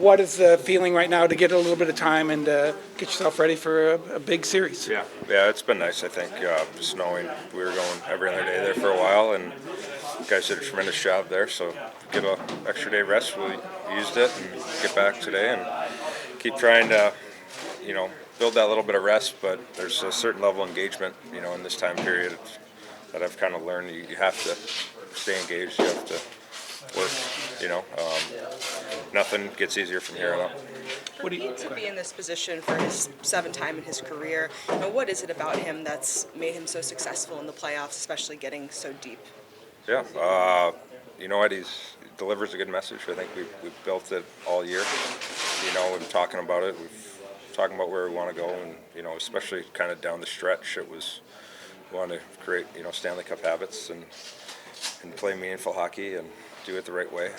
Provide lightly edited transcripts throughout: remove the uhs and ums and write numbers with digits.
what is the feeling right now to get a little bit of time and get yourself ready for a big series? Yeah, it's been nice. I think just knowing we were going every other day there for a while, and guys did a tremendous job there. So get an extra day rest. We used it and get back today and keep trying to, build that little bit of rest. But there's a certain level of engagement, in this time period that I've kind of learned. You have to stay engaged. You have to work. Nothing gets easier from here on out. What do you need to be in this position for his seventh time in his career? What is it about him that's made him so successful in the playoffs, especially getting so deep? Yeah, you know what? He delivers a good message. I think we've built it all year. We've been talking about it. We've talking about where we want to go, and especially kind of down the stretch, it was we want to create Stanley Cup habits and play meaningful hockey and do it the right way.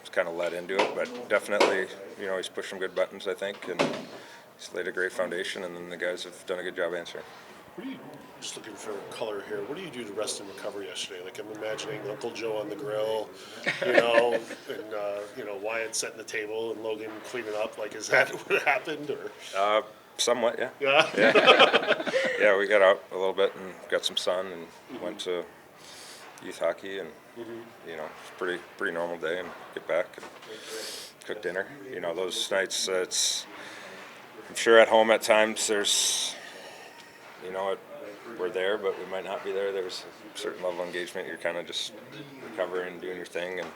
It's kind of led into it, but definitely he's pushed some good buttons, I think, and he's laid a great foundation, and then the guys have done a good job answering. What do you, just looking for color here, what do you do to rest and recover yesterday? Like, I'm imagining Uncle Joe on the grill, and Wyatt setting the table and Logan cleaning up. Like, is that what happened, or? Somewhat, yeah. Yeah. Yeah, we got out a little bit and got some sun and went to youth hockey, and it's pretty normal day, and get back and cook dinner. Those nights, I'm sure at home at times there's we're there, but we might not be there. There's a certain level of engagement. You're kind of just recovering and doing your thing, and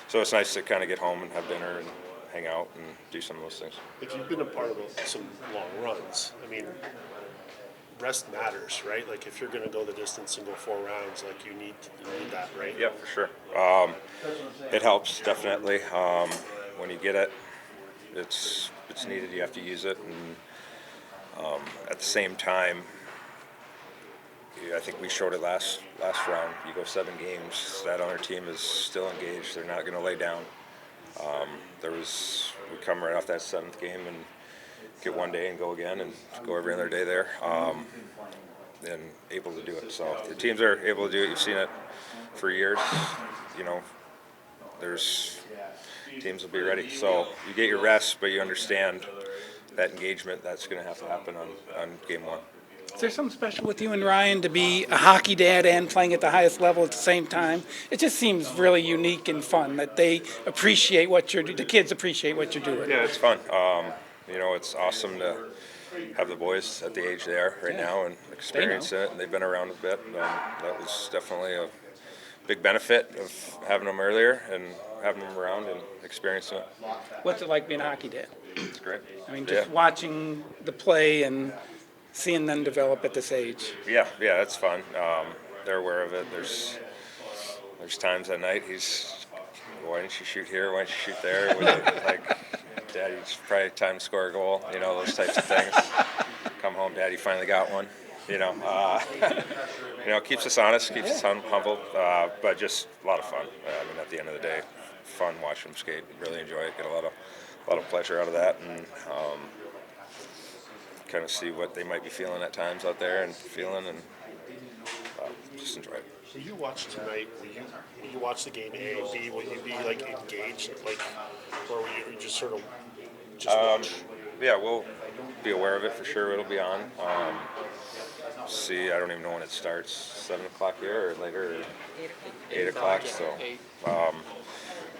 so it's nice to kind of get home and have dinner and hang out and do some of those things. Like, you've been a part of some long runs. I mean, rest matters, right? Like, if you're going to go the distance and go 4 rounds, like, you need that, right? Yeah, for sure. It helps, definitely. When you get it, it's needed. You have to use it, and at the same time, I think we showed it last round. You go 7 games, that other team is still engaged. They're not going to lay down. We come right off that 7th game and get one day and go again and go every other day there, and able to do it. So the teams are able to do it. You've seen it for years. There's teams will be ready. So you get your rest, but you understand that engagement that's going to have to happen on game 1. Is there something special with you and Ryan to be a hockey dad and playing at the highest level at the same time? It just seems really unique and fun that they appreciate what you're doing. The kids appreciate what you're doing. Yeah, it's fun. It's awesome to have the boys at the age they are right now and experience it. And they've been around a bit. That was definitely a big benefit of having them earlier and having them around and experiencing it. What's it like being a hockey dad? It's great. I mean, just watching the play and seeing them develop at this age. Yeah, it's fun. They're aware of it. There's times at night he's, why didn't you shoot here? Why didn't you shoot there? Like, Daddy, it's probably time to score a goal. Those types of things. Come home, Daddy finally got one. Keeps us honest, keeps us humble, but just a lot of fun. At the end of the day, fun watching them skate. Really enjoy it. Get a lot of pleasure out of that, and kind of see what they might be feeling at times out there and just enjoy it. Will you watch tonight? Will you watch the game A and B? Will you be like engaged, or will you just sort of watch? Yeah, we'll be aware of it for sure. It'll be on. See, I don't even know when it starts. 7 o'clock here or later? Or 8 o'clock. So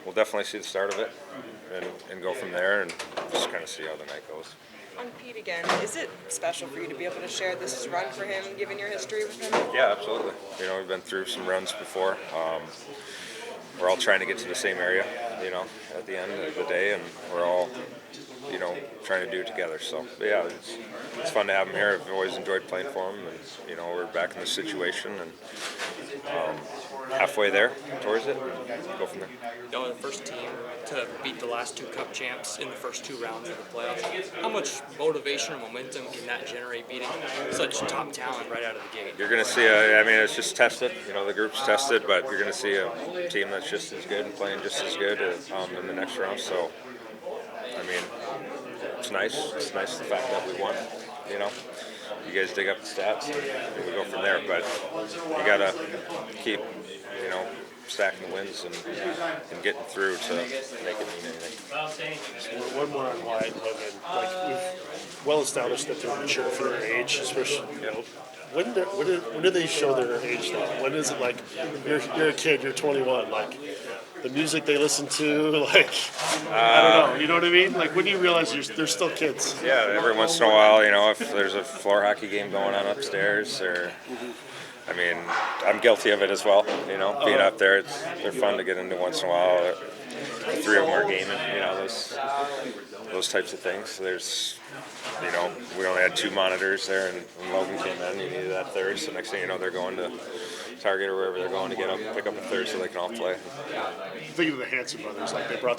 we'll definitely see the start of it and go from there and just kind of see how the night goes. On Pete again, is it special for you to be able to share this run for him, given your history with him? Yeah, absolutely. We've been through some runs before. We're all trying to get to the same area, at the end of the day, and we're all, trying to do it together. So, yeah, it's fun to have him here. I've always enjoyed playing for him, and, we're back in this situation, and halfway there towards it, and go from there. The first team to beat the last 2 Cup champs in the first 2 rounds of the playoffs. How much motivation or momentum can that generate beating such top talent right out of the gate? You're going to see it's just tested. The group's tested, but you're going to see a team that's just as good and playing just as good in the next round. So, it's nice. It's nice the fact that we won. You guys dig up the stats and we go from there. But you got to keep, stacking the wins and getting through to make it mean anything. one more on Wyatt and Logan. Like we've well established that they're mature for their age, especially when do they show their age though? When is it like you're a kid, you're 21, like the music they listen to, like I don't know, you know what I mean? Like when do you realize they're still kids? Yeah, every once in a while, if there's a floor hockey game going on upstairs, or I mean, I'm guilty of it as well. Being up there, they're fun to get into once in a while. The three of them are gaming, those types of things. There's, we only had 2 monitors there, and when Logan came in, you needed that third. So next thing you know, they're going to Target or wherever they're going to pick up a third so they can all play. Thinking of the Hanson brothers, like they brought their